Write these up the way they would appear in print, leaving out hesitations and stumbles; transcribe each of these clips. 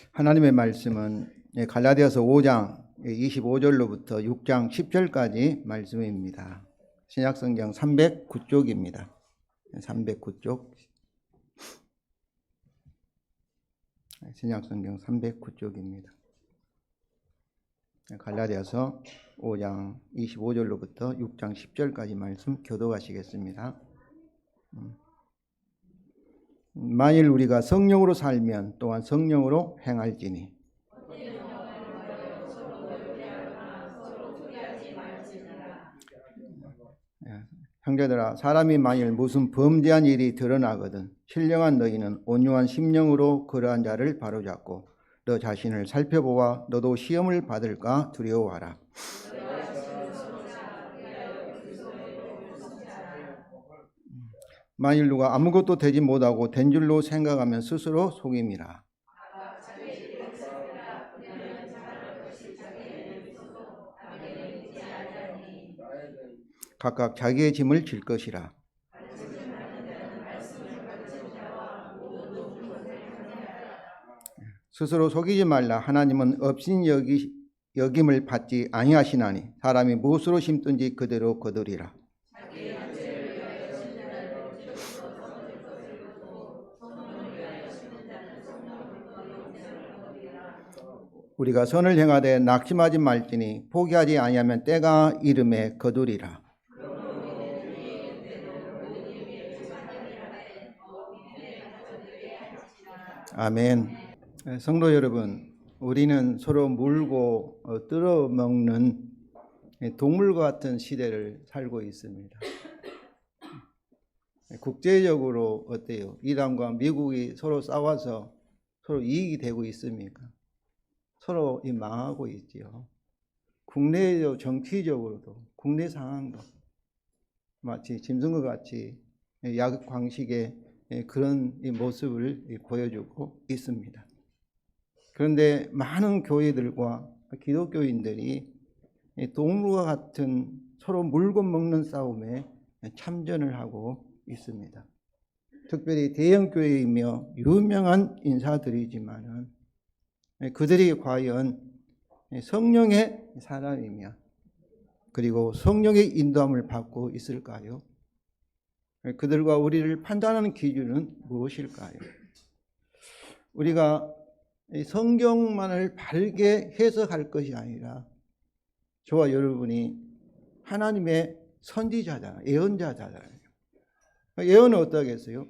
하나님의 말씀은 갈라디아서 5장 25절로부터 6장 10절까지 말씀입니다. 신약성경 309쪽입니다. 309쪽. 신약성경 309쪽입니다. 갈라디아서 5장 25절로부터 6장 10절까지 말씀 교독하시겠습니다. 만일 우리가 성령으로 살면 또한 성령으로 행할지니 형제들아, 사람이 만일 무슨 범죄한 일이 드러나거든 신령한 너희는 온유한 심령으로 그러한 자를 바로잡고 너 자신을 살펴보아 너도 시험을 받을까 두려워하라. 만일 누가 아무것도 되지 못하고 된 줄로 생각하면 스스로 속임이라. 각각 자기의 짐을 질 것이라. 스스로 속이지 말라. 하나님은 업신 여김을 받지 아니하시나니 사람이 무엇으로 심든지 그대로 거두리라. 우리가 선을 행하되 낙심하지 말지니 포기하지 아니하면 때가 이름에 거두리라. 아멘. 성도 여러분, 우리는 서로 물고 뜯어먹는 동물과 같은 시대를 살고 있습니다. 국제적으로 어때요? 이란과 미국이 서로 싸워서 서로 이익이 되고 있습니까? 서로 망하고 있지요. 국내적 정치적으로도 국내 상황도 마치 짐승과 같이 약광식의 그런 모습을 보여주고 있습니다. 그런데 많은 교회들과 기독교인들이 동물과 같은 서로 물고 먹는 싸움에 참전을 하고 있습니다. 특별히 대형교회이며 유명한 인사들이지만은 그들이 과연 성령의 사람이며 그리고 성령의 인도함을 받고 있을까요? 그들과 우리를 판단하는 기준은 무엇일까요? 우리가 성경만을 바르게 해석할 것이 아니라 저와 여러분이 하나님의 선지자잖아요. 예언자잖아요. 예언은 어떠겠어요?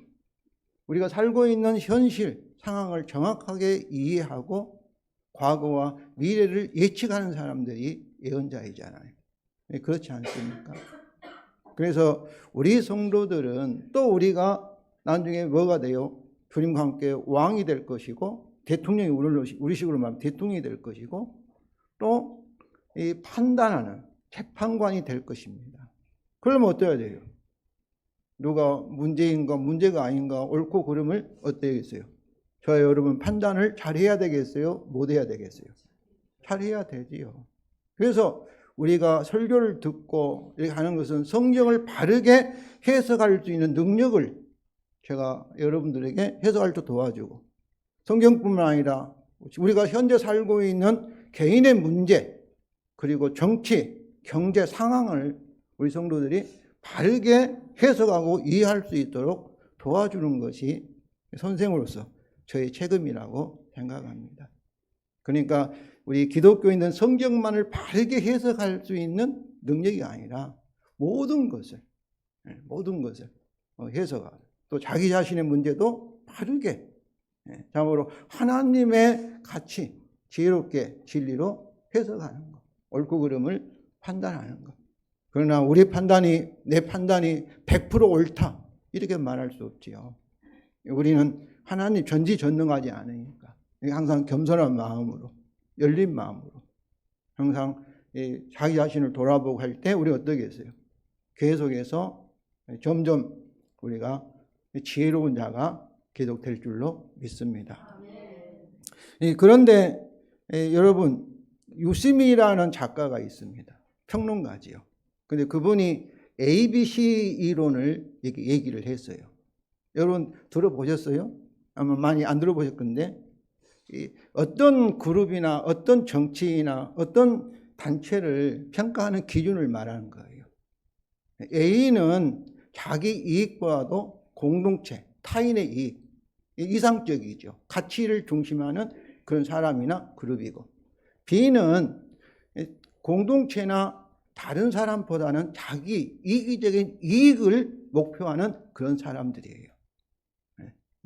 우리가 살고 있는 현실 상황을 정확하게 이해하고 과거와 미래를 예측하는 사람들이 예언자이잖아요. 그렇지 않습니까? 그래서 우리 성도들은 또 우리가 나중에 뭐가 돼요? 주님과 함께 왕이 될 것이고 대통령이 우리 식으로 말하면 대통령이 될 것이고 또 이 판단하는 재판관이 될 것입니다. 그러면 어떠해야 돼요? 누가 문제인가 문제가 아닌가 옳고 그름을 어떠겠어요? 저와 여러분 판단을 잘해야 되겠어요? 못해야 되겠어요? 잘해야 되지요. 그래서 우리가 설교를 듣고 이렇게 하는 것은 성경을 바르게 해석할 수 있는 능력을 제가 여러분들에게 해석할 때 도와주고 성경뿐만 아니라 우리가 현재 살고 있는 개인의 문제 그리고 정치, 경제 상황을 우리 성도들이 바르게 해석하고 이해할 수 있도록 도와주는 것이 선생으로서 저의 책임이라고 생각합니다. 그러니까 우리 기독교인은 성경만을 바르게 해석할 수 있는 능력이 아니라 모든 것을 해석하고 또 자기 자신의 문제도 바르게 참으로 하나님의 가치, 지혜롭게 진리로 해석하는 것, 옳고 그름을 판단하는 것. 그러나 우리 판단이 내 판단이 100% 옳다 이렇게 말할 수 없지요. 우리는 하나님 전지전능하지 않으니까 항상 겸손한 마음으로 열린 마음으로 항상 자기 자신을 돌아보고 할 때 우리 어떻게 했어요? 계속해서 점점 우리가 지혜로운 자가 계속될 줄로 믿습니다. 그런데 여러분 유시미라는 작가가 있습니다. 평론가지요. 근데 그분이 ABC 이론을 얘기를 했어요. 여러분 들어보셨어요? 아마 많이 안 들어보셨을 건데 어떤 그룹이나 어떤 정치나 어떤 단체를 평가하는 기준을 말하는 거예요. A는 자기 이익보다도 공동체, 타인의 이익, 이상적이죠. 가치를 중심하는 그런 사람이나 그룹이고, B는 공동체나 다른 사람보다는 자기 이기적인 이익을 목표하는 그런 사람들이에요.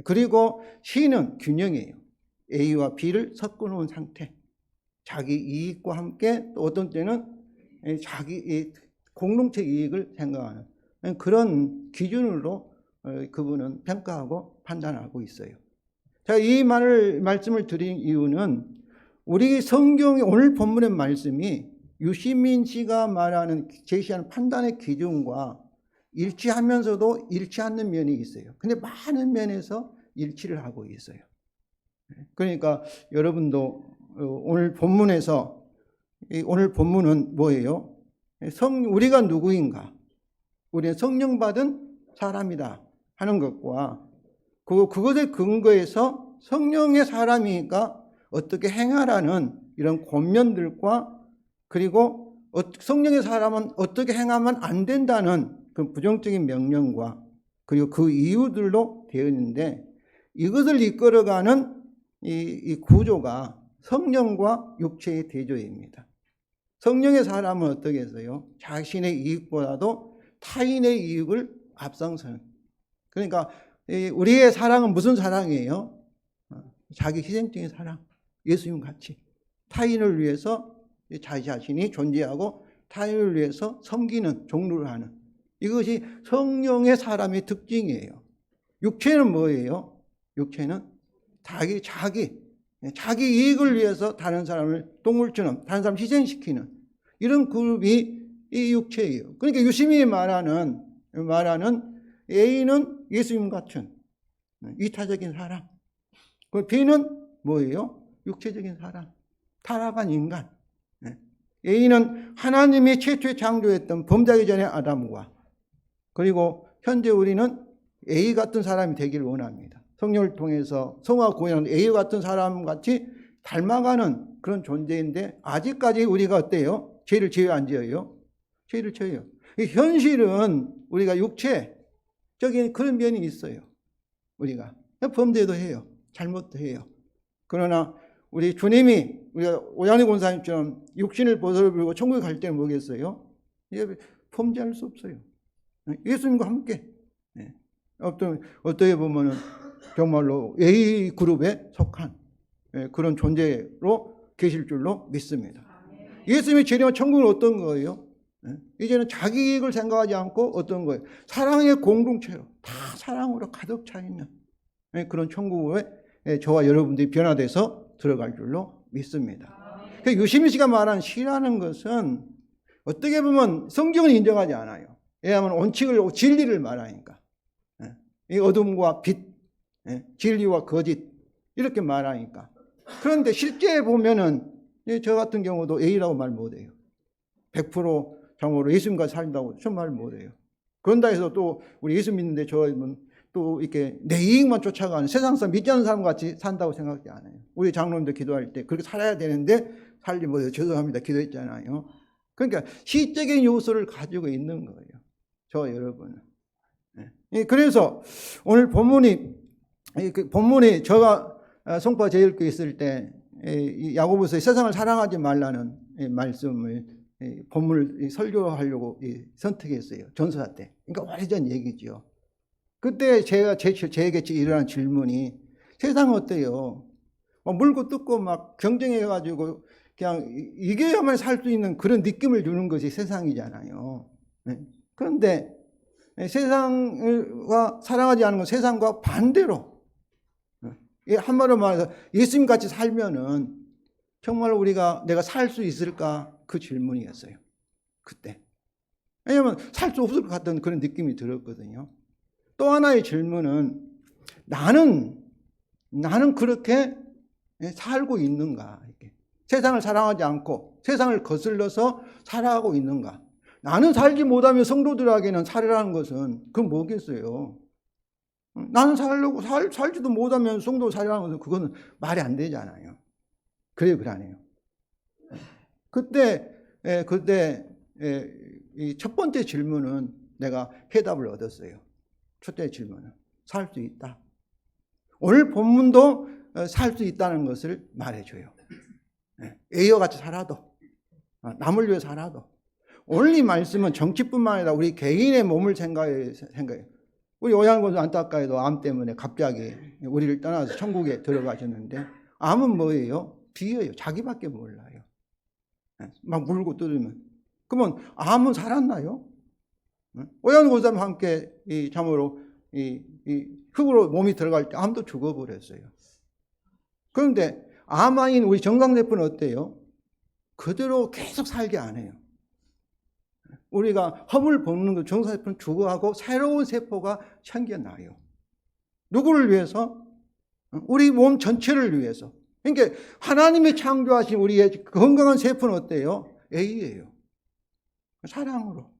그리고 C는 균형이에요. A와 B를 섞어 놓은 상태. 자기 이익과 함께 또 어떤 때는 자기 공동체 이익을 생각하는 그런 기준으로 그분은 평가하고 판단하고 있어요. 제가 이 말씀을 드린 이유는 우리 성경의 오늘 본문의 말씀이 유시민 씨가 말하는 제시하는 판단의 기준과 일치하면서도 일치 않는 면이 있어요. 근데 많은 면에서 일치를 하고 있어요. 그러니까 여러분도 오늘 본문에서 오늘 본문은 뭐예요? 우리가 누구인가? 우리는 성령 받은 사람이다 하는 것과 그것에 근거해서 성령의 사람이니까 어떻게 행하라는 이런 권면들과 그리고 성령의 사람은 어떻게 행하면 안 된다는 그 부정적인 명령과 그리고 그 이유들로 되어 있는데 이것을 이끌어가는 이 구조가 성령과 육체의 대조입니다. 성령의 사람은 어떻게 해서요? 자신의 이익보다도 타인의 이익을 앞장서는. 그러니까 우리의 사랑은 무슨 사랑이에요? 자기 희생적인 사랑. 예수님 같이. 타인을 위해서 자신이 존재하고 타인을 위해서 섬기는, 종로를 하는. 이것이 성령의 사람의 특징이에요. 육체는 뭐예요? 육체는 자기 이익을 위해서 다른 사람을 동물처럼 다른 사람을 희생시키는 이런 그룹이 이 육체예요. 그러니까 유시민이 말하는 A는 예수님 같은 이타적인 사람. 그 B는 뭐예요? 육체적인 사람. 타락한 인간. A는 하나님이 최초에 창조했던 범죄하기 전에 아담과 그리고 현재 우리는 A 같은 사람이 되기를 원합니다. 성령을 통해서 성화가 구원하는 A 같은 사람 같이 닮아가는 그런 존재인데 아직까지 우리가 어때요? 죄를 지어요, 안 지어요? 죄를 지어요. 현실은 우리가 육체적인 그런 면이 있어요. 우리가 범죄도 해요. 잘못도 해요. 그러나 우리 주님이 우리가 오양리 권사님처럼 육신을 벗어버리고 천국에 갈 때는 뭐겠어요? 범죄할 수 없어요. 예수님과 함께. 어떻게 보면은 정말로 A 그룹에 속한 그런 존재로 계실 줄로 믿습니다. 예수님이 재림한 천국은 어떤 거예요? 이제는 자기 이익을 생각하지 않고 어떤 거예요? 사랑의 공동체로 다 사랑으로 가득 차 있는 그런 천국에 저와 여러분들이 변화돼서 들어갈 줄로 믿습니다. 유시민 씨가 말한 시라는 것은 어떻게 보면 성경은 인정하지 않아요. 왜냐하면 원칙을 진리를 말하니까 이 어둠과 빛, 진리와 거짓 이렇게 말하니까. 그런데 실제 보면은 저 같은 경우도 A라고 말 못해요. 100% 정말로 예수님과 살다고 저 말 못해요. 그런다 해서 또 우리 예수 믿는데 저는 또 이렇게 내 이익만 쫓아가는 세상 사람 믿지 않는 사람 같이 산다고 생각하지 않아요. 우리 장로님들 기도할 때 그렇게 살아야 되는데 살지 못해요. 죄송합니다. 기도했잖아요. 그러니까 시적인 요소를 가지고 있는 거예요. 저 여러분은. 그래서 오늘 본문이 제가 송파 제일교회 있을 때 야고보서에 세상을 사랑하지 말라는 말씀을 본문을 설교하려고 선택했어요. 전도사 때. 그러니까 오래전 얘기죠. 그때 제게 일어난 질문이 세상은 어때요? 물고 뜯고 막 경쟁해가지고 그냥 이겨야만 살 수 있는 그런 느낌을 주는 것이 세상이잖아요. 그런데 세상과 사랑하지 않는 건 세상과 반대로 한마디로 말해서 예수님 같이 살면은 정말 내가 살 수 있을까? 그 질문이었어요. 그때. 왜냐하면 살 수 없을 것 같은 그런 느낌이 들었거든요. 또 하나의 질문은 나는 그렇게 살고 있는가? 이렇게. 세상을 사랑하지 않고 세상을 거슬러서 살아가고 있는가? 나는 살지 못하면 성도들에게는 살으라는 것은 그건 뭐겠어요? 나는 살려고 살지도 못하면 성도 살려는 것은 그거는 말이 안 되잖아요. 그래요, 그러네요. 그때 이 첫 번째 질문은 내가 해답을 얻었어요. 첫째 질문은 살 수 있다. 오늘 본문도 살 수 있다는 것을 말해줘요. A와 같이 살아도, 남을 위해 살아도. 오늘 이 말씀은 정치뿐만 아니라 우리 개인의 몸을 생각해요. 우리 오양고도 안타까이도 암 때문에 갑자기 우리를 떠나서 천국에 들어가셨는데, 암은 뭐예요? 비예요. 자기밖에 몰라요. 막 물고 뜯으면. 그러면 암은 살았나요? 오양고사와 함께 참으로 흙으로 몸이 들어갈 때 암도 죽어버렸어요. 그런데 암아인 우리 정강세포는 어때요? 그대로 계속 살게 안 해요. 우리가 허물 벗는 그 정강세포는 죽어가고 새로운 세포가 생겨나요. 누구를 위해서? 우리 몸 전체를 위해서. 그러니까 하나님이 창조하신 우리의 건강한 세포는 어때요? A예요. 사랑으로.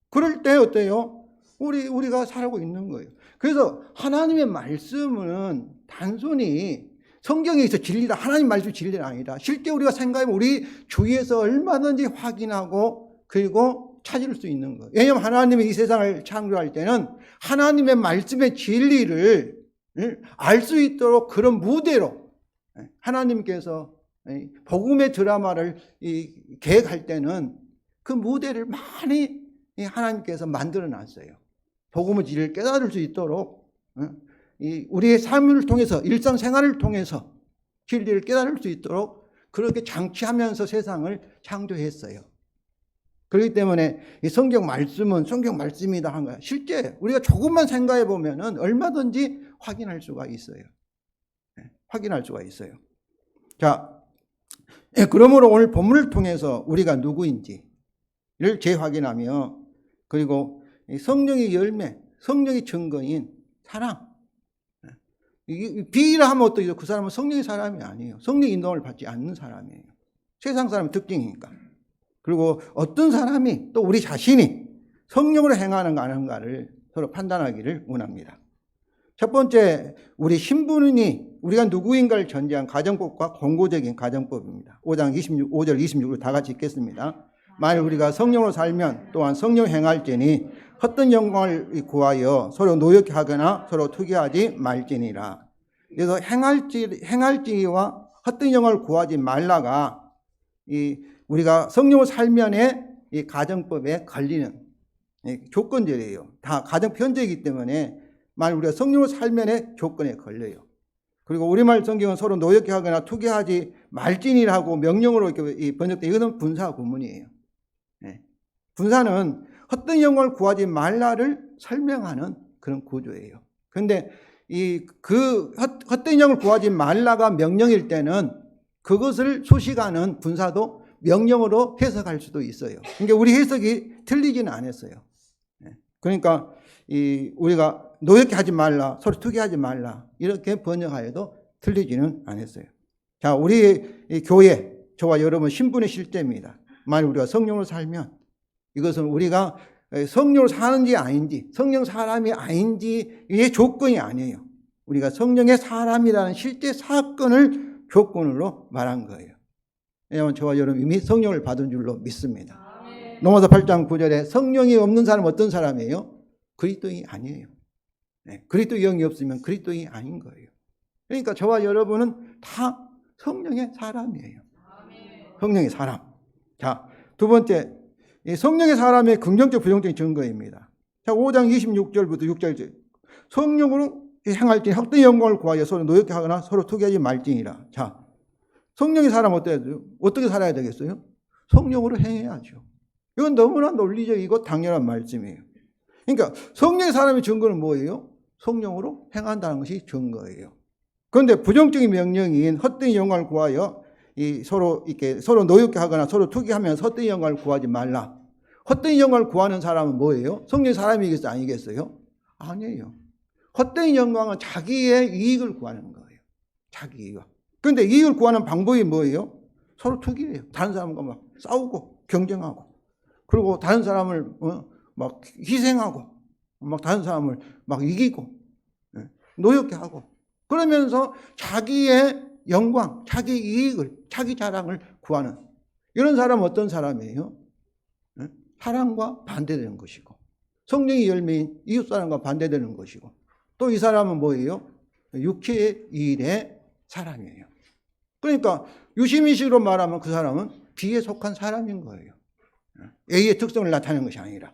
그럴 때 어때요? 우리가 살아가고 있는 거예요. 그래서 하나님의 말씀은 단순히 성경에 있어 진리다, 하나님 말씀 진리가 아니다. 실제 우리가 생각하면 우리 주위에서 얼마든지 확인하고 그리고 찾을 수 있는 거예요. 왜냐하면 하나님이 이 세상을 창조할 때는 하나님의 말씀의 진리를 알 수 있도록 그런 무대로 하나님께서 복음의 드라마를 계획할 때는 그 무대를 많이 하나님께서 만들어 놨어요. 복음의 진리를 깨달을 수 있도록 우리의 삶을 통해서, 일상생활을 통해서 진리를 깨달을 수 있도록 그렇게 장치하면서 세상을 창조했어요. 그렇기 때문에 이 성경 말씀은 성경 말씀이다 한 거야. 실제 우리가 조금만 생각해 보면은 얼마든지 확인할 수가 있어요. 확인할 수가 있어요. 자, 그러므로 오늘 본문을 통해서 우리가 누구인지를 재확인하며, 그리고 성령의 열매, 성령의 증거인 사랑. 비라 하면 어떠죠? 그 사람은 성령의 사람이 아니에요. 성령의 인도를 받지 않는 사람이에요. 세상 사람의 특징이니까. 그리고 어떤 사람이 또 우리 자신이 성령으로 행하는가 안 하는가를 서로 판단하기를 원합니다. 첫 번째, 우리 신분이 우리가 누구인가를 전제한 가정법과 권고적인 가정법입니다. 5장 5절 26을 다 같이 읽겠습니다. 만일 우리가 성령으로 살면 또한 성령 행할지니 헛된 영광을 구하여 서로 노역해 하거나 서로 투기하지 말지니라. 그래서 행할지와 헛된 영광을 구하지 말라가 우리가 성령으로 살면의 이 가정법에 걸리는 조건들이에요. 다 가정 편제이기 때문에 만일 우리가 성령으로 살면의 조건에 걸려요. 그리고 우리말 성경은 서로 노역해 하거나 투기하지 말지니라고 명령으로 이렇게 번역돼. 이거는 분사 구문이에요. 분사는 헛된 영광을 구하지 말라를 설명하는 그런 구조예요. 그런데 그 헛된 영광을 구하지 말라가 명령일 때는 그것을 수식하는 분사도 명령으로 해석할 수도 있어요. 그러니까 우리 해석이 틀리지는 않았어요. 그러니까 우리가 노역해 하지 말라, 서로 투기하지 말라 이렇게 번역하여도 틀리지는 않았어요. 자, 우리 교회, 저와 여러분 신분의 실제입니다. 만약 우리가 성령으로 살면 이것은 우리가 성령으로 사는지 아닌지, 성령 사람이 아닌지의 조건이 아니에요. 우리가 성령의 사람이라는 실제 사건을 조건으로 말한 거예요. 왜냐하면 저와 여러분 이미 성령을 받은 줄로 믿습니다. 로마서 8장 9절에 성령이 없는 사람은 어떤 사람이에요? 그리스도인이 아니에요. 그리스도의 영이 없으면 그리스도인이 아닌 거예요. 그러니까 저와 여러분은 다 성령의 사람이에요. 성령의 사람. 자, 두 번째, 성령의 사람의 긍정적 부정적인 증거입니다. 자, 5장 26절부터 6절. 성령으로 행할지 헛된 영광을 구하여 서로 노역해 하거나 서로 투기하지 말지니라. 자, 성령의 사람 어떻게 살아야 되겠어요? 성령으로 행해야죠. 이건 너무나 논리적이고 당연한 말씀이에요. 그러니까 성령의 사람의 증거는 뭐예요? 성령으로 행한다는 것이 증거예요. 그런데 부정적인 명령인 헛된 영광을 구하여 서로 노역해 하거나 서로 투기하면서 헛된 영광을 구하지 말라. 헛된 영광을 구하는 사람은 뭐예요? 성령의 사람이겠어요? 아니겠어요? 아니에요. 헛된 영광은 자기의 이익을 구하는 거예요. 자기 이익. 그런데 이익을 구하는 방법이 뭐예요? 서로 투기해요. 다른 사람과 막 싸우고 경쟁하고, 그리고 다른 사람을 막 희생하고, 막 다른 사람을 막 이기고 노엽게 하고 그러면서 자기의 영광, 자기 이익을, 자기 자랑을 구하는 이런 사람은 어떤 사람이에요? 사랑과 반대되는 것이고 성령의 열매인 이웃사랑과 반대되는 것이고 또 이 사람은 뭐예요? 육체의 일의 사람이에요. 그러니까 유시민식으로 말하면 그 사람은 B에 속한 사람인 거예요. A의 특성을 나타내는 것이 아니라.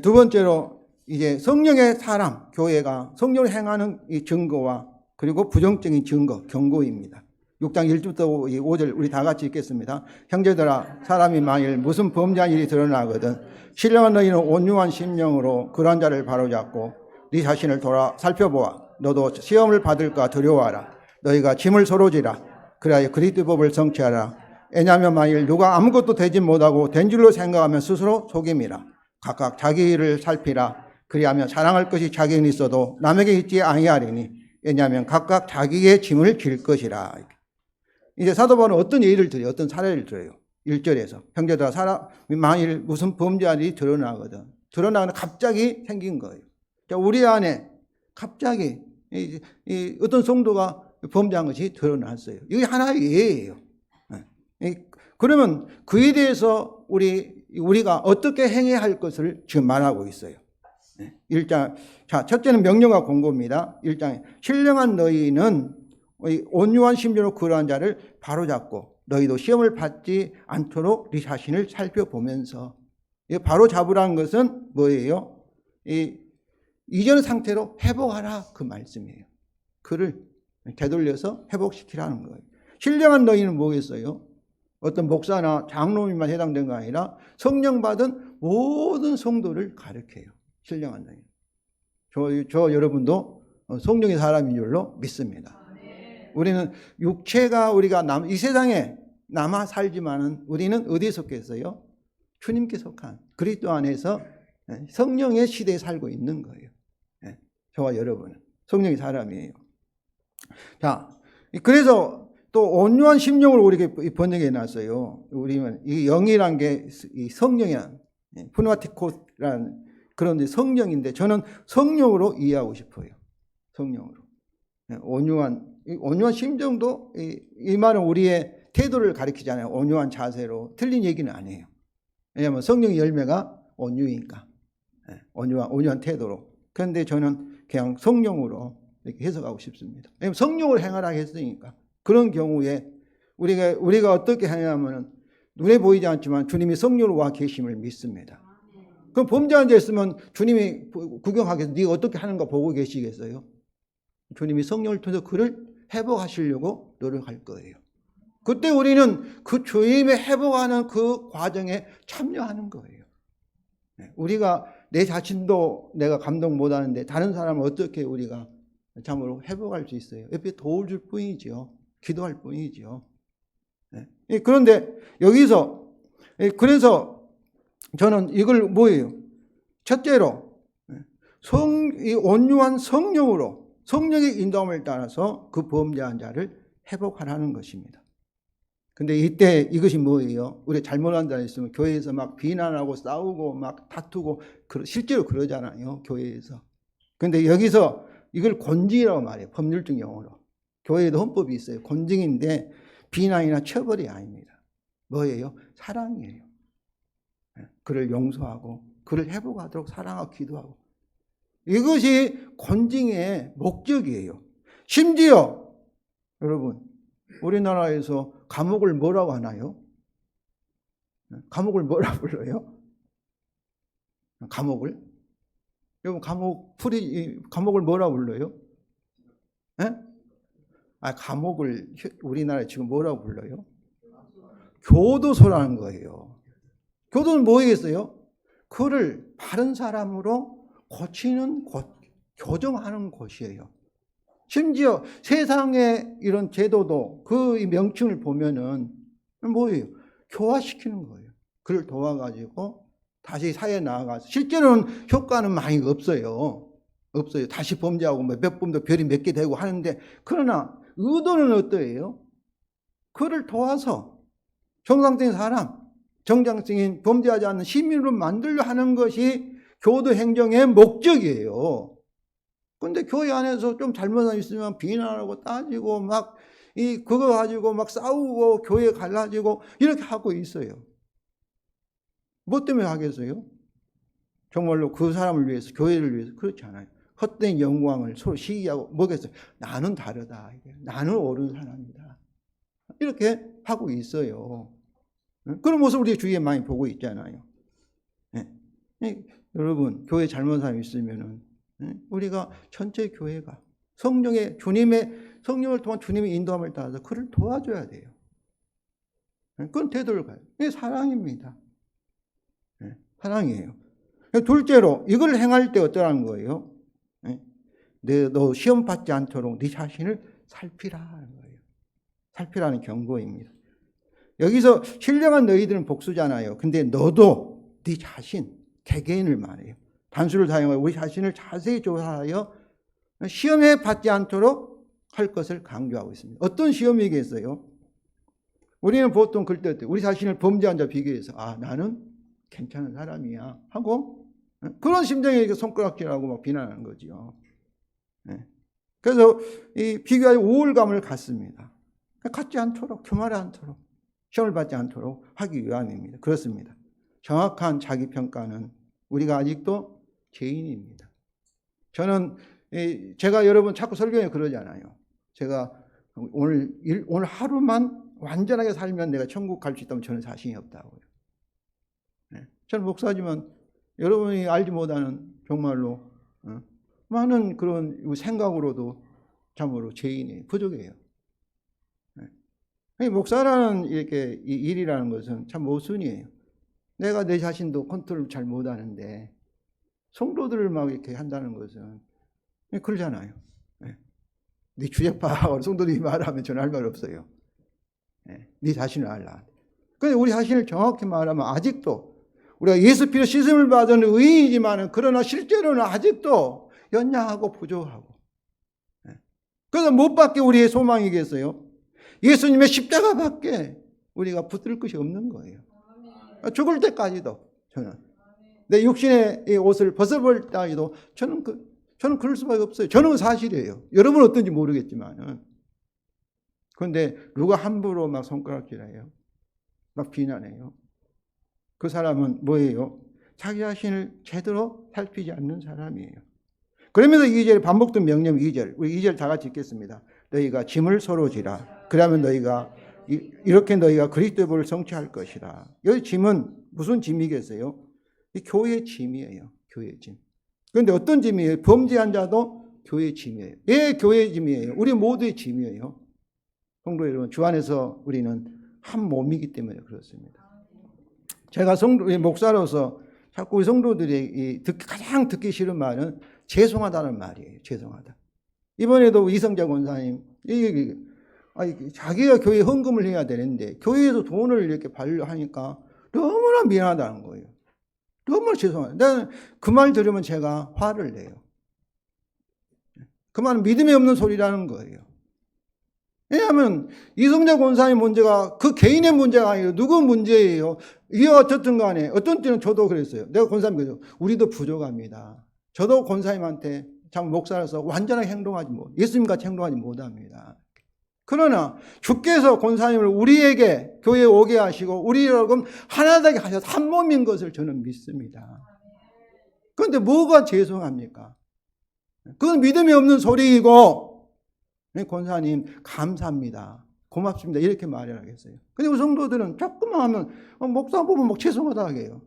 두 번째로 이제 성령의 사람, 교회가 성령을 행하는 이 증거와 그리고 부정적인 증거, 경고입니다. 6장 1절부터 5절 우리 다 같이 읽겠습니다. 형제들아 사람이 만일 무슨 범죄한 일이 드러나거든 신령한 너희는 온유한 심령으로 그런 자를 바로잡고 네 자신을 돌아 살펴보아 너도 시험을 받을까 두려워하라. 너희가 짐을 서로 지라. 그래야 그리스도 법을 성취하라. 왜냐하면 만일 누가 아무것도 되지 못하고 된 줄로 생각하면 스스로 속임이라. 각각 자기 일을 살피라. 그리하면 자랑할 것이 자기는 있어도 남에게 있지 아니하리니 왜냐하면 각각 자기의 짐을 질 것이라. 이제 사도 바울은 어떤 예를 들어요? 어떤 사례를 들어요? 1절에서 형제들아 사람이 만일 무슨 범죄한 일이 드러나거든 드러나는 갑자기 생긴 거예요. 우리 안에 갑자기 어떤 성도가 범죄한 것이 드러났어요. 이게 하나의 예예요. 그러면 그에 대해서 우리가 어떻게 행해야 할 것을 지금 말하고 있어요. 1장, 자, 첫째는 명령과 공고입니다. 1장에 신령한 너희는 온유한 심령으로 그러한 자를 바로잡고 너희도 시험을 받지 않도록 네 자신을 살펴보면서 바로잡으라는 것은 뭐예요? 이전 상태로 회복하라 그 말씀이에요. 그를 되돌려서 회복시키라는 거예요. 신령한 너희는 뭐겠어요? 어떤 목사나 장로님만 해당된 거 아니라 성령 받은 모든 성도를 가르쳐요. 신령한 너희. 저 여러분도 성령의 사람인 줄로 믿습니다. 우리는 육체가 우리가 이 세상에 남아 살지만은 우리는 어디에 속했어요? 주님께 속한 그리스도 안에서 성령의 시대에 살고 있는 거예요. 저와 여러분은 성령의 사람이에요. 자, 그래서 또 온유한 심령으로 우리에게 번역해 놨어요. 우리는 이 영이란 게 이 성령이란 푸나티코라는 그런 성령인데 저는 성령으로 이해하고 싶어요. 성령으로. 온유한 심정도 이 말은 우리의 태도를 가리키잖아요. 온유한 자세로. 틀린 얘기는 아니에요. 왜냐하면 성령의 열매가 온유니까. 온유한 태도로. 그런데 저는 그냥 성령으로 이렇게 해석하고 싶습니다. 왜냐하면 성령을 행하라 했으니까. 그런 경우에 우리가 어떻게 하냐면 눈에 보이지 않지만 주님이 성령으로 와 계심을 믿습니다. 그럼 범죄한 자 있으면 주님이 구경하겠어요? 네가 어떻게 하는가 보고 계시겠어요? 주님이 성령을 통해서 그를 회복하시려고 노력할 거예요. 그때 우리는 그 주님의 회복하는 그 과정에 참여하는 거예요. 우리가 내 자신도 내가 감동 못하는데 다른 사람을 어떻게 우리가 참으로 회복할 수 있어요? 옆에 도와줄 뿐이죠. 기도할 뿐이죠. 그런데 여기서 그래서 저는 이걸 뭐예요? 첫째로 이 온유한 성령으로 성령의 인도함을 따라서 그 범죄한 자를 회복하라는 것입니다. 근데 이때 이것이 뭐예요? 우리 잘못한 자 있으면 교회에서 막 비난하고 싸우고 막 다투고 실제로 그러잖아요. 교회에서. 근데 여기서 이걸 권징이라고 말해요. 법률적 용어로. 교회에도 헌법이 있어요. 권징인데 비난이나 처벌이 아닙니다. 뭐예요? 사랑이에요. 그를 용서하고 그를 회복하도록 사랑하고 기도하고 이것이 권징의 목적이에요. 심지어 여러분 우리나라에서 감옥을 뭐라고 하나요? 감옥을 뭐라고 불러요? 감옥을? 여러분 감옥을 뭐라고 불러요? 감옥을 우리나라에 지금 뭐라고 불러요? 교도소라는 거예요. 교도는 뭐겠어요? 그를 바른 사람으로 고치는 곳, 교정하는 곳이에요. 심지어 세상의 이런 제도도 그 명칭을 보면은 뭐예요? 교화시키는 거예요. 그를 도와가지고 다시 사회에 나아가서 실제로는 효과는 많이 없어요. 다시 범죄하고 몇 번도 별이 몇 개 되고 하는데 그러나 의도는 어떠해요? 그를 도와서 정상적인 사람, 정당성인 범죄하지 않는 시민으로 만들려 하는 것이 교도 행정의 목적이에요. 근데 교회 안에서 좀 잘못한 있으면 비난하고 따지고 막 그거 가지고 막 싸우고 교회 갈라지고 이렇게 하고 있어요. 뭐 때문에 하겠어요? 정말로 그 사람을 위해서, 교회를 위해서. 그렇지 않아요. 헛된 영광을 서로 시기하고 뭐겠어요? 나는 다르다. 나는 옳은 사람이다. 이렇게 하고 있어요. 그런 모습 우리 주위에 많이 보고 있잖아요. 여러분, 교회 잘못한 사람이 있으면은 우리가 전체 교회가 성령의 성령을 통한 주님의 인도함을 따라서 그를 도와줘야 돼요. 그건 태도를 가요. 이게 사랑입니다. 사랑이에요. 둘째로 이걸 행할 때 어쩌라는 거예요? 너 시험 받지 않도록 네 자신을 살피라 하는 거예요. 살피라는 경고입니다. 여기서 신령한 너희들은 복수잖아요. 근데 너도 네 자신, 개개인을 말해요. 단수를 사용하여 우리 자신을 자세히 조사하여 시험에 받지 않도록 할 것을 강조하고 있습니다. 어떤 시험이겠어요? 우리는 보통 그럴 때 우리 자신을 범죄한 자와 비교해서 나는 괜찮은 사람이야 하고 그런 심정에 손가락질하고 막 비난하는 거죠. 그래서 이 비교하여 우울감을 갖습니다. 갖지 않도록, 교만하지 않도록, 시험을 받지 않도록 하기 위함입니다. 그렇습니다. 정확한 자기평가는 우리가 아직도 죄인입니다. 저는 제가 여러분 자꾸 설교에 그러잖아요. 제가 오늘 하루만 완전하게 살면 내가 천국 갈 수 있다면 저는 자신이 없다고요. 저는 목사지만 여러분이 알지 못하는 정말로 많은 그런 생각으로도 참으로 죄인이에요. 부족해요. 목사라는 이렇게 일이라는 것은 참 모순이에요. 내가 내 자신도 컨트롤 잘 못하는데 성도들을 막 이렇게 한다는 것은 그러잖아요. 네 주제파 성도들이 말하면 저는 할 말 없어요. 네 자신을 알라. 그런데 우리 자신을 정확히 말하면 아직도 우리가 예수 피로 씻음을 받은 의인이지만 그러나 실제로는 아직도 연약하고 부족하고 그래서 못 받게 우리의 소망이겠어요? 예수님의 십자가밖에 우리가 붙들 것이 없는 거예요. 죽을 때까지도 저는 내 육신의 옷을 벗어볼 때까지도 저는 그럴 수밖에 없어요. 저는 사실이에요. 여러분은 어떤지 모르겠지만 그런데 누가 함부로 막 손가락질해요. 막 비난해요. 그 사람은 뭐예요? 자기 자신을 제대로 살피지 않는 사람이에요. 그러면서 2절에 반복된 명령 2절. 우리 2절 다 같이 읽겠습니다. 너희가 짐을 서로 지라. 그러면 이렇게 너희가 그리스도의 복을 성취할 것이라. 여기 짐은 무슨 짐이겠어요? 이 교회의 짐이에요. 교회의 짐. 그런데 어떤 짐이에요? 범죄한 자도 교회의 짐이에요. 예, 교회의 짐이에요. 우리 모두의 짐이에요. 성도 여러분, 주 안에서 우리는 한 몸이기 때문에 그렇습니다. 제가 목사로서 자꾸 우리 성도들이 가장 듣기 싫은 말은 죄송하다는 말이에요. 죄송하다. 이번에도 이성자 권사님, 자기가 교회에 헌금을 해야 되는데 교회에서 돈을 이렇게 반려하니까 너무나 미안하다는 거예요. 너무나 죄송하다. 나는 그 말 들으면 제가 화를 내요. 그 말은 믿음이 없는 소리라는 거예요. 왜냐하면 이성자 권사님 문제가 그 개인의 문제가 아니라 누구 문제예요. 이게 어쨌든 간에 어떤 때는 저도 그랬어요. 내가 권사님 그래서 우리도 부족합니다. 저도 권사님한테 참 목사로서 완전하게 예수님같이 행동하지 못합니다. 그러나 주께서 권사님을 우리에게 교회에 오게 하시고 우리를 하나 되게 하셔서 한 몸인 것을 저는 믿습니다. 그런데 뭐가 죄송합니까? 그건 믿음이 없는 소리이고 권사님 감사합니다. 고맙습니다. 이렇게 말을 하겠어요. 근데 우리 성도들은 조금만 하면 목사 보면 막 죄송하다 하게요.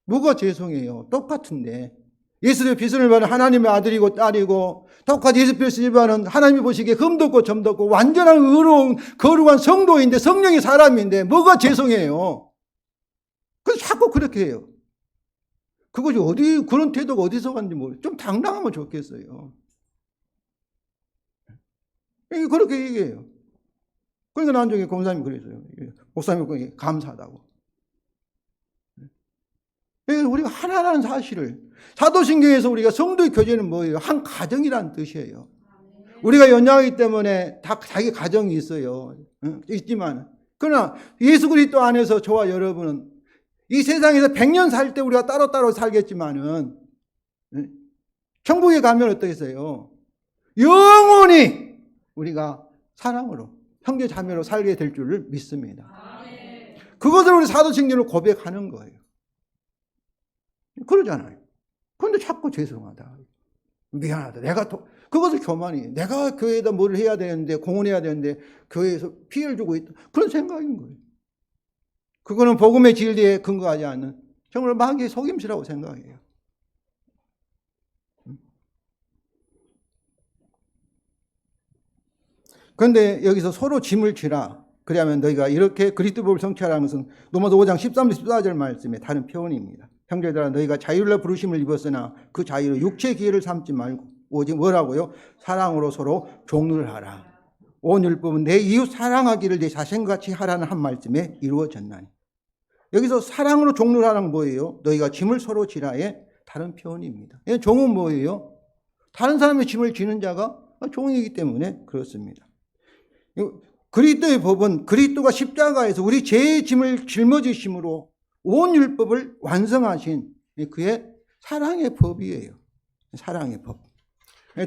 뭐가 죄송해요? 똑같은데. 예수의 비선을 받은 하나님의 아들이고 딸이고 똑같이 예수 비선을 받은 하나님이 보시기에 흠도 없고 점도 없고 완전한 의로운 거룩한 성도인데 성령의 사람인데 뭐가 죄송해요? 그래서 자꾸 그렇게 해요. 그것이 그런 태도가 어디서 갔는지 모르겠어요. 좀 당당하면 좋겠어요. 그렇게 얘기해요. 그러니까 나중에 권사님이 그랬어요. 목사님이 감사하다고. 우리가 하나라는 사실을 사도신경에서 우리가 성도의 교제는 뭐예요? 한 가정이라는 뜻이에요. 우리가 연약하기 때문에 다 자기 가정이 있어요. 있지만 그러나 예수 그리스도 안에서 저와 여러분은 이 세상에서 100년 살 때 우리가 따로따로 살겠지만은 천국에 가면 어떠겠어요? 영원히 우리가 사랑으로 형제 자매로 살게 될 줄을 믿습니다. 그것을 우리 사도신경으로 고백하는 거예요. 그러잖아요. 그런데 자꾸 죄송하다, 미안하다, 그것을 교만이, 내가 교회에다 뭘 해야 되는데, 공헌해야 되는데 교회에서 피해를 주고 있다, 그런 생각인 거예요. 그거는 복음의 진리에 근거하지 않는 정말 마귀의 속임수라고 생각해요. 그런데 여기서 서로 짐을 지라, 그리하면 너희가 이렇게 그리스도법을 성취하라는 것은 로마서 5장 13절 14절 말씀의 다른 표현입니다. 형제들아, 너희가 자유로 부르심을 입었으나 그 자유로 육체의 기회를 삼지 말고 오직 뭐라고요? 사랑으로 서로 종루를 하라. 온 율법은 내 이웃 사랑하기를 내 자신같이 하라는 한 말씀에 이루어졌나니. 여기서 사랑으로 종루를 하라는 뭐예요? 너희가 짐을 서로 지라의 다른 표현입니다. 종은 뭐예요? 다른 사람의 짐을 지는 자가 종이기 때문에 그렇습니다. 그리스도의 법은 그리스도가 십자가에서 우리 죄의 짐을 짊어지심으로 온 율법을 완성하신 그의 사랑의 법이에요. 사랑의 법.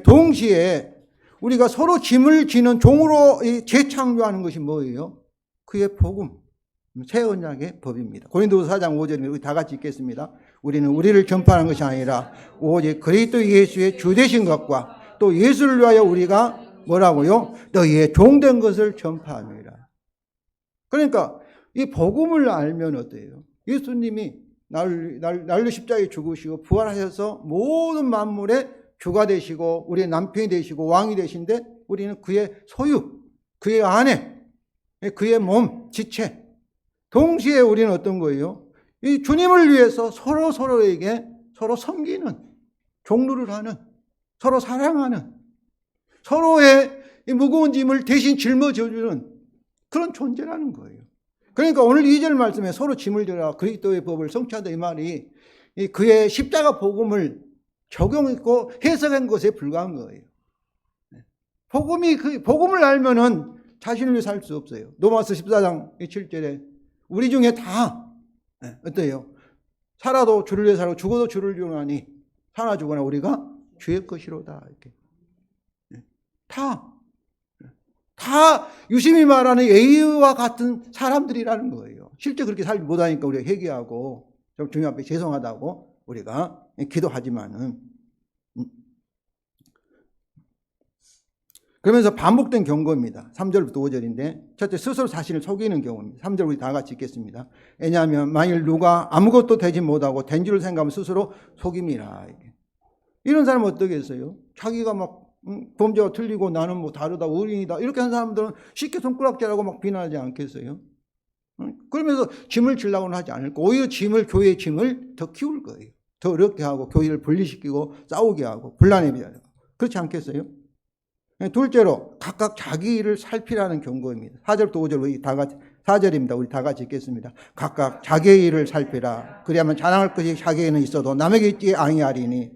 동시에 우리가 서로 짐을 지는 종으로 재창조하는 것이 뭐예요? 그의 복음, 새 언약의 법입니다. 고린도서 4장 5절에 우리 다 같이 읽겠습니다. 우리는 우리를 전파하는 것이 아니라 오직 그리스도 예수의 주 되신 것과 또 예수를 위하여 우리가 뭐라고요? 너희의 종된 것을 전파합니다. 그러니까 이 복음을 알면 어때요? 예수님이 날로 십자가에 죽으시고 부활하셔서 모든 만물의 주가 되시고 우리의 남편이 되시고 왕이 되신데 우리는 그의 소유, 그의 아내, 그의 몸, 지체. 동시에 우리는 어떤 거예요? 이 주님을 위해서 서로에게 서로 섬기는, 종루를 하는, 서로 사랑하는, 서로의 이 무거운 짐을 대신 짊어져주는 그런 존재라는 거예요. 그러니까 오늘 2절 말씀에 서로 짐을 져라, 그리스도의 법을 성취한다, 이 말이 그의 십자가 복음을 적용했고 해석한 것에 불과한 거예요. 복음을 알면은 자신을 위해 살 수 없어요. 로마서 14장 7절에 우리 중에 다 어때요? 살아도 주를 위해 살고 죽어도 주를 위하니 사나 죽거나 우리가 주의 것이로다. 이렇게 다 유심히 말하는 A와 같은 사람들이라는 거예요. 실제 그렇게 살지 못하니까 우리가 회개하고 좀 주님 앞에 죄송하다고 우리가 기도하지만은, 그러면서 반복된 경고입니다. 3절부터 5절인데 첫째, 스스로 자신을 속이는 경우입니다. 3절 우리 다 같이 읽겠습니다. 왜냐하면 만일 누가 아무것도 되지 못하고 된 줄을 생각하면 스스로 속임이라. 이런 사람은 어떻겠어요? 자기가 막 범죄가 틀리고 나는 뭐 다르다, 의인이다, 이렇게 한 사람들은 쉽게 손가락질하고 막 비난하지 않겠어요? 그러면서 짐을 지려고는 하지 않을 거, 오히려 교회의 짐을 더 키울 거예요. 더 어렵게 하고 교회를 분리시키고 싸우게 하고 분란하게 하고. 그렇지 않겠어요? 둘째로 각각 자기 일을 살피라는 경고입니다. 4절부터 5절 우리 다 같이, 4절입니다. 우리 다 같이 읽겠습니다. 각각 자기의 일을 살피라. 그리하면 자랑할 것이 자기에는 있어도 남에게 있지 아니하리니.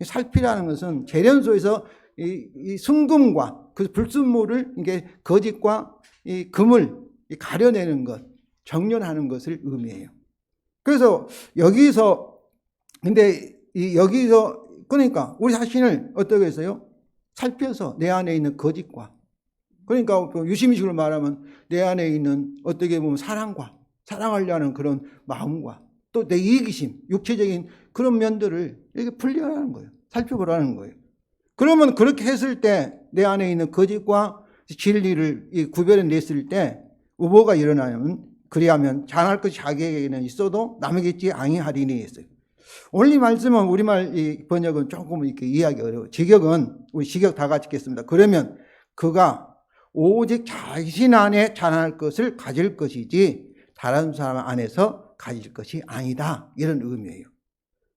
살피라는 것은 재련소에서 이 순금과 그 불순물을, 이게 거짓과 이 금을 가려내는 것, 정련하는 것을 의미해요. 그래서 여기서 그러니까 우리 자신을 어떻게 했어요? 살펴서 내 안에 있는 거짓과, 그러니까 유시민식으로 말하면 내 안에 있는 어떻게 보면 사랑하려는 그런 마음과 또 내 이기심, 육체적인 그런 면들을 이렇게 분리하라는 거예요. 살펴보라는 거예요. 그러면 그렇게 했을 때 내 안에 있는 거짓과 진리를 구별해냈을 때 뭐가 일어나냐면, 그리하면 자랑할 것이 자기에게는 있어도 남에게 있지 아니하리니 했어요. 오늘 이 말씀은 우리말 이 번역은 조금 이렇게 이해하기 어려워요. 직역은 우리 직역 다 같이 읽겠습니다. 그러면 그가 오직 자신 안에 자랑할 것을 가질 것이지 다른 사람 안에서 가질 것이 아니다, 이런 의미예요.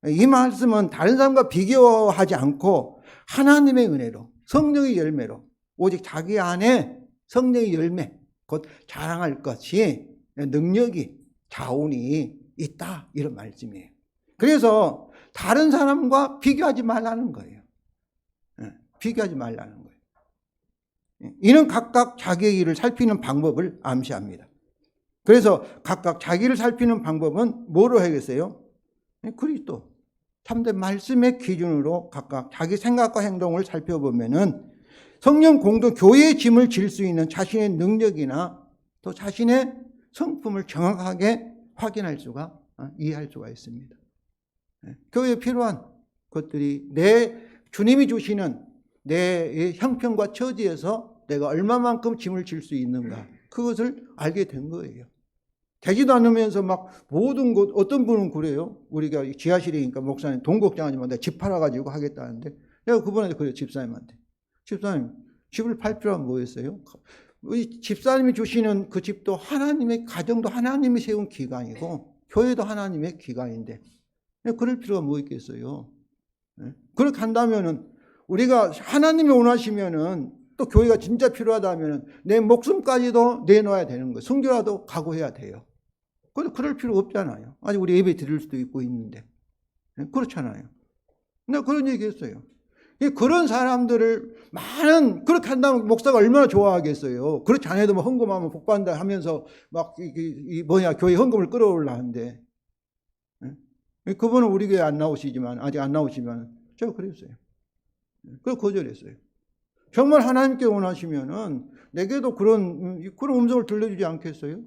이 말씀은 다른 사람과 비교하지 않고 하나님의 은혜로, 성령의 열매로, 오직 자기 안에 성령의 열매, 곧 자랑할 것이, 능력이, 자원이 있다, 이런 말씀이에요. 그래서 다른 사람과 비교하지 말라는 거예요. 비교하지 말라는 거예요. 이는 각각 자기의 일을 살피는 방법을 암시합니다. 그래서 각각 자기를 살피는 방법은 뭐로 해야겠어요? 그리스도 참된 말씀의 기준으로 각각 자기 생각과 행동을 살펴보면은 성령 공동 교회의 짐을 질 수 있는 자신의 능력이나 또 자신의 성품을 정확하게 확인할 수가 이해할 수가 있습니다. 교회에 필요한 것들이 내 주님이 주시는 내 형편과 처지에서 내가 얼마만큼 짐을 질 수 있는가, 그것을 알게 된 거예요. 되지도 않으면서 막 모든 곳, 어떤 분은 그래요. 우리가 지하실이니까 목사님 돈 걱정하지 마, 내가 집 팔아가지고 하겠다는데, 내가 그분한테 그래요. 집사님한테, 집사님 집을 팔 필요가 뭐였어요? 우리 집사님이 주시는 그 집도 하나님의 가정도 하나님이 세운 기관이고 교회도 하나님의 기관인데 그럴 필요가 뭐 있겠어요? 그렇게 한다면은 우리가 하나님이 원하시면은 또 교회가 진짜 필요하다면은 내 목숨까지도 내놓아야 되는 거예요. 순교라도 각오해야 돼요. 그런데 그럴 필요 없잖아요. 아직 우리 예배 드릴 수도 있고 있는데. 그렇잖아요. 내가 그런 얘기 했어요. 그런 사람들을 많은, 그렇게 한다면 목사가 얼마나 좋아하겠어요. 그렇지 않아도 뭐 헌금하면 복받는다 하면서 막, 교회 헌금을 끌어올라 하는데. 그분은 우리 교회 안 나오시지만, 아직 안 나오시지만, 제가 그랬어요. 그래서 거절했어요. 정말 하나님께 원하시면은, 내게도 그런 음성을 들려주지 않겠어요?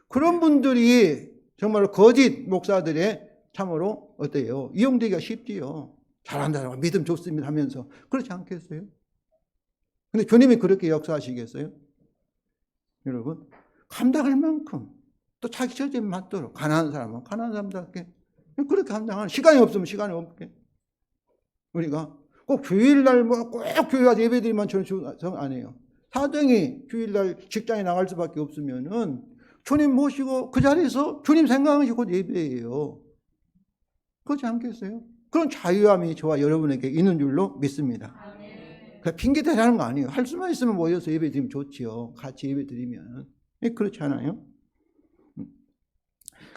그런 분들이 정말 거짓 목사들의 참으로 어때요? 이용되기가 쉽지요. 잘한다, 믿음 좋습니다 하면서. 그렇지 않겠어요? 근데 주님이 그렇게 역사하시겠어요? 여러분, 감당할 만큼 또 자기 처지에 맞도록 가난한 사람은 가난한 사람답게 그렇게 감당하는, 시간이 없으면 시간이 없게 우리가 꼭 주일날 꼭 교회 와서 예배드리면 저는 안 해요. 사정이 주일날 직장에 나갈 수밖에 없으면은 주님 모시고 그 자리에서 주님 생각하시고 예배예요. 그렇지 않겠어요? 그런 자유함이 저와 여러분에게 있는 줄로 믿습니다. 그러니까 핑계 대라는 거 아니에요. 할 수만 있으면 모여서 예배 드리면 좋지요. 같이 예배 드리면. 그렇지 않아요?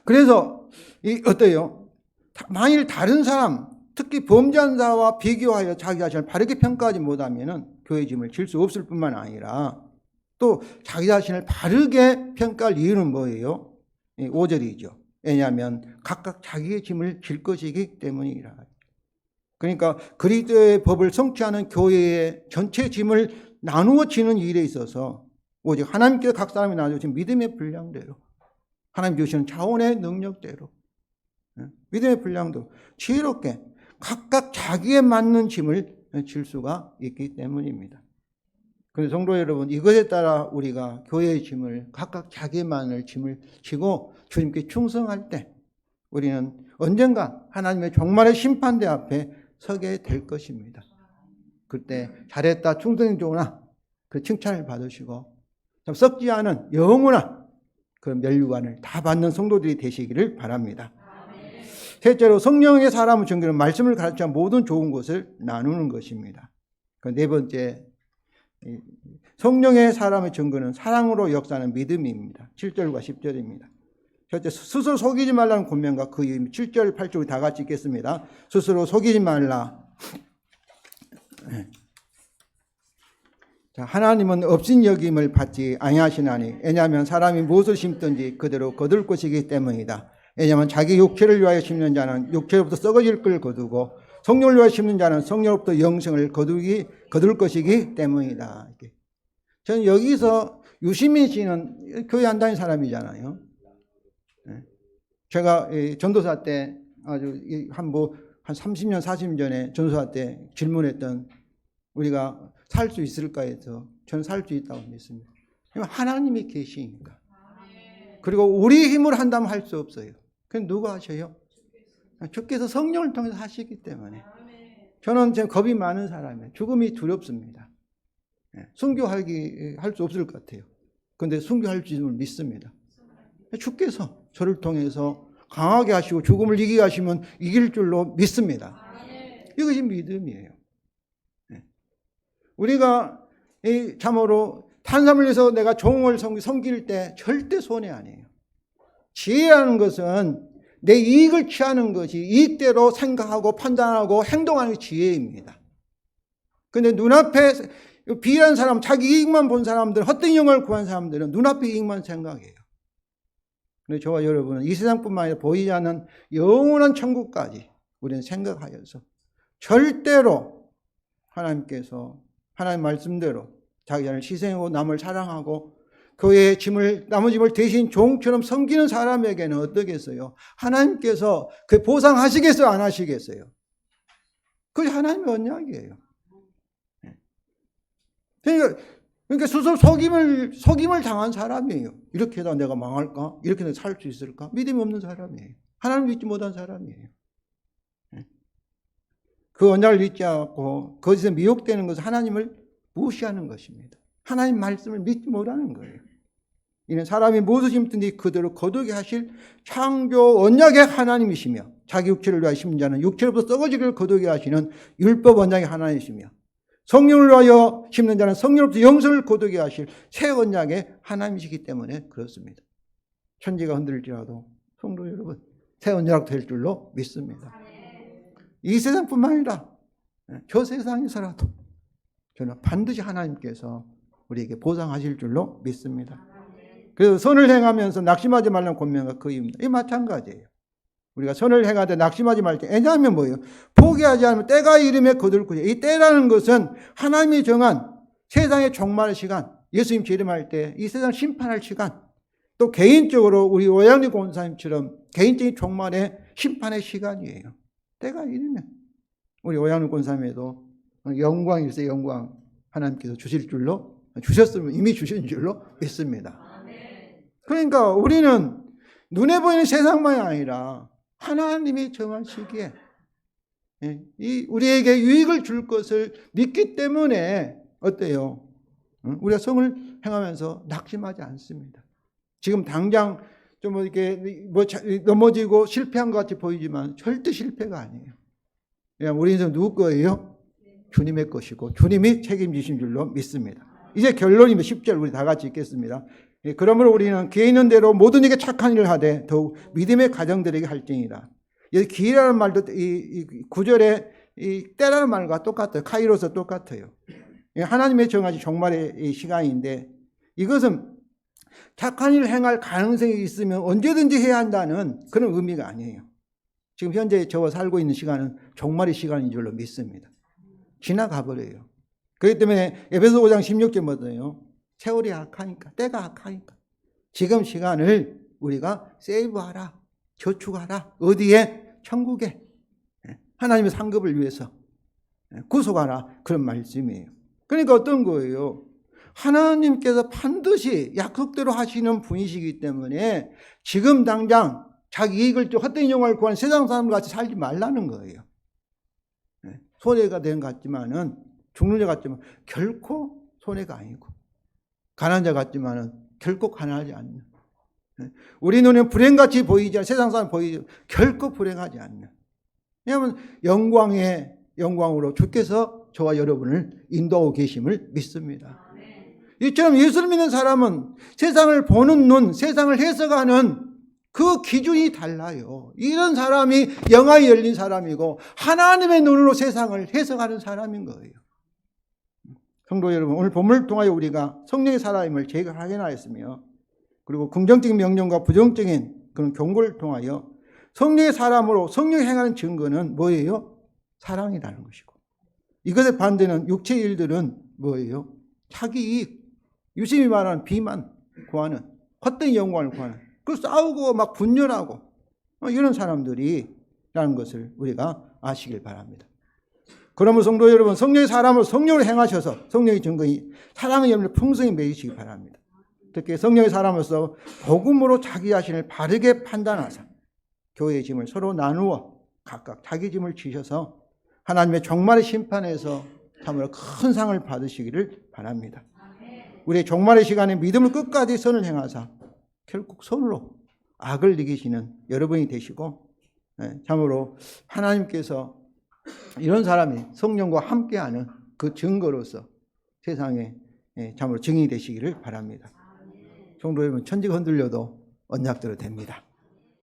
그래서 어때요? 만일 다른 사람, 특히 범죄한 자와 비교하여 자기 자신을 바르게 평가하지 못하면 교회 짐을 질 수 없을 뿐만 아니라 또 자기 자신을 바르게 평가할 이유는 뭐예요? 5절이죠. 왜냐하면 각각 자기의 짐을 질 것이기 때문이라. 그러니까 그리스도의 법을 성취하는 교회의 전체 짐을 나누어 지는 일에 있어서 오직 하나님께서 각 사람이 나눠주신 믿음의 분량대로, 하나님 주시는 자원의 능력대로, 믿음의 분량대로 지혜롭게 각각 자기에 맞는 짐을 질 수가 있기 때문입니다. 그래서 성도 여러분, 이것에 따라 우리가 교회의 짐을 각각 자기만을 짐을 지고 주님께 충성할 때 우리는 언젠가 하나님의 종말의 심판대 앞에 서게 될 것입니다. 그때 잘했다, 충성이구나, 그 칭찬을 받으시고 좀 썩지 않은 영원한 그런 멸류관을 다 받는 성도들이 되시기를 바랍니다. 셋째로, 성령의 사람을 증거는 말씀을 가르쳐 모든 좋은 것을 나누는 것입니다. 그 네 번째, 성령의 사람의 증거는 사랑으로 역사하는 믿음입니다. 7절과 10절입니다. 첫째, 스스로 속이지 말라는 권면과 그 의미. 7절, 8절 다 같이 읽겠습니다. 스스로 속이지 말라. 자, 하나님은 없인 여김을 받지 아니하시나니, 왜냐하면 사람이 무엇을 심든지 그대로 거둘 것이기 때문이다. 왜냐하면 자기 육체를 위하여 심는 자는 육체로부터 썩어질 걸 거두고 성령을 위하여 심는 자는 성령으로부터 영생을 거둘 것이기 때문이다. 저는 여기서 유시민 씨는 교회 안 다니는 사람이잖아요. 제가 전도사 때 아주 한 30년, 40년 전에 전도사 때 질문했던, 우리가 살 수 있을까 해서 저는 살 수 있다고 믿습니다. 하나님이 계시니까. 그리고 우리 힘으로 한다면 할 수 없어요. 그럼 누가 하셔요? 주께서 성령을 통해서 하시기 때문에. 저는 제 겁이 많은 사람이에요. 죽음이 두렵습니다. 순교할 수 없을 것 같아요. 그런데 순교할 줄을 믿습니다. 주께서 저를 통해서 강하게 하시고 죽음을 이기게 하시면 이길 줄로 믿습니다. 이것이 믿음이에요. 우리가 참으로 탄삼을 위해서 내가 종을 섬길 때 절대 손해 아니에요. 지혜라는 것은 내 이익을 취하는 것이, 이익대로 생각하고 판단하고 행동하는 게 지혜입니다. 그런데 눈앞에 비일한 사람, 자기 이익만 본 사람들, 헛된 영광을 구한 사람들은 눈앞의 이익만 생각해요. 그런데 저와 여러분은 이 세상뿐만 아니라 보이지 않는 영원한 천국까지 우리는 생각하여서 절대로 하나님께서 하나님 말씀대로 자기 자신을 희생하고 남을 사랑하고 그의 남의 짐을 대신 종처럼 섬기는 사람에게는 어떻겠어요? 하나님께서 그 보상하시겠어요? 안 하시겠어요? 그게 하나님의 언약이에요. 그러니까 스스로 속임을 당한 사람이에요. 이렇게 해도 내가 망할까? 이렇게 해도 살 수 있을까? 믿음이 없는 사람이에요. 하나님을 믿지 못한 사람이에요. 그 언약을 믿지 않고 거기서 미혹되는 것은 하나님을 무시하는 것입니다. 하나님 말씀을 믿지 못하는 거예요. 이는 사람이 무엇을 심든지 그대로 거두게 하실 창조 언약의 하나님이시며 자기 육체를 위하여 심는 자는 육체로부터 썩어지기를 거두게 하시는 율법 언약의 하나님이시며 성령을 위하여 심는 자는 성령으로부터 영생을 거두게 하실 새 언약의 하나님이시기 때문에 그렇습니다. 천지가 흔들릴지라도 성도 여러분 새 언약 될 줄로 믿습니다. 이 세상뿐만 아니라 저 세상에서라도 저는 반드시 하나님께서 우리에게 보상하실 줄로 믿습니다. 그래서 선을 행하면서 낙심하지 말라는 권면과 그 이유입니다. 이 마찬가지예요. 우리가 선을 행하되 낙심하지 말 때, 왜냐하면 뭐예요? 포기하지 않으면 때가 이름에 거둘 것이에요. 이 때라는 것은 하나님이 정한 세상의 종말의 시간, 예수님 재림할 때 이 세상을 심판할 시간, 또 개인적으로 우리 오양리 권사님처럼 개인적인 종말의 심판의 시간이에요. 때가 이르면 우리 오양리 권사님에도 영광이 있어요. 영광 하나님께서 주실 줄로 주셨으면 이미 주신 줄로 믿습니다. 그러니까 우리는 눈에 보이는 세상만이 아니라 하나님이 정한 시기에 우리에게 유익을 줄 것을 믿기 때문에 어때요? 우리가 성을 행하면서 낙심하지 않습니다. 지금 당장 좀 이렇게 넘어지고 실패한 것 같이 보이지만 절대 실패가 아니에요. 우리 인생 누구 거예요? 주님의 것이고 주님이 책임지신 줄로 믿습니다. 이제 결론이면 10절 우리 다 같이 읽겠습니다. 그러므로 우리는 기회 있는 대로 모든 이에게 착한 일을 하되 더욱 믿음의 가정들에게 할지니라. 여기 기회라는 말도 이 9절에 이 때라는 말과 똑같아요. 카이로스 똑같아요. 하나님의 정하신 종말의 시간인데 이것은 착한 일을 행할 가능성이 있으면 언제든지 해야 한다는 그런 의미가 아니에요. 지금 현재 저와 살고 있는 시간은 종말의 시간인 줄로 믿습니다. 지나가 버려요. 그렇기 때문에 에베소 5장 16절 뭐예요? 세월이 악하니까, 때가 악하니까 지금 시간을 우리가 세이브하라, 저축하라. 어디에? 천국에. 하나님의 상급을 위해서 구속하라. 그런 말씀이에요. 그러니까 어떤 거예요? 하나님께서 반드시 약속대로 하시는 분이시기 때문에 지금 당장 자기 이익을 헛된 영광을 구하는 세상 사람 같이 살지 말라는 거예요. 손해가 되는 것 같지만은 죽는 자 같지만 결코 손해가 아니고 가난한 자 같지만은 결코 가난하지 않는 우리 눈에 불행같이 보이지 않는 세상 사람 보이지 결코 불행하지 않는 왜냐하면 영광의 영광으로 주께서 저와 여러분을 인도하고 계심을 믿습니다. 이처럼 예수를 믿는 사람은 세상을 보는 눈, 세상을 해석하는 그 기준이 달라요. 이런 사람이 영안이 열린 사람이고 하나님의 눈으로 세상을 해석하는 사람인 거예요. 성도 여러분, 오늘 본문을 통하여 우리가 성령의 사람임을 제가 확인하였으며 그리고 긍정적인 명령과 부정적인 그런 경고를 통하여 성령의 사람으로 성령이 행하는 증거는 뭐예요? 사랑이라는 것이고 이것의 반대는 육체의 일들은 뭐예요? 자기 이익, 유심히 말하는 비만 구하는 헛된 영광을 구하는 그 싸우고 막 분열하고 이런 사람들이라는 것을 우리가 아시길 바랍니다. 그러므로 성도 여러분, 성령의 사람으로 성령을 행하셔서 성령의 증거인 사랑의 열매를 풍성히 맺으시기 바랍니다. 특히 성령의 사람으로서 복음으로 자기 자신을 바르게 판단하사 교회의 짐을 서로 나누어 각각 자기 짐을 지셔서 하나님의 종말의 심판에서 참으로 큰 상을 받으시기를 바랍니다. 우리의 종말의 시간에 믿음을 끝까지 선을 행하사 결국 선으로 악을 이기시는 여러분이 되시고 참으로 하나님께서 이런 사람이 성령과 함께하는 그 증거로서 세상에 참으로 증인이 되시기를 바랍니다. 성도 여러분, 천지가 흔들려도 언약대로 됩니다.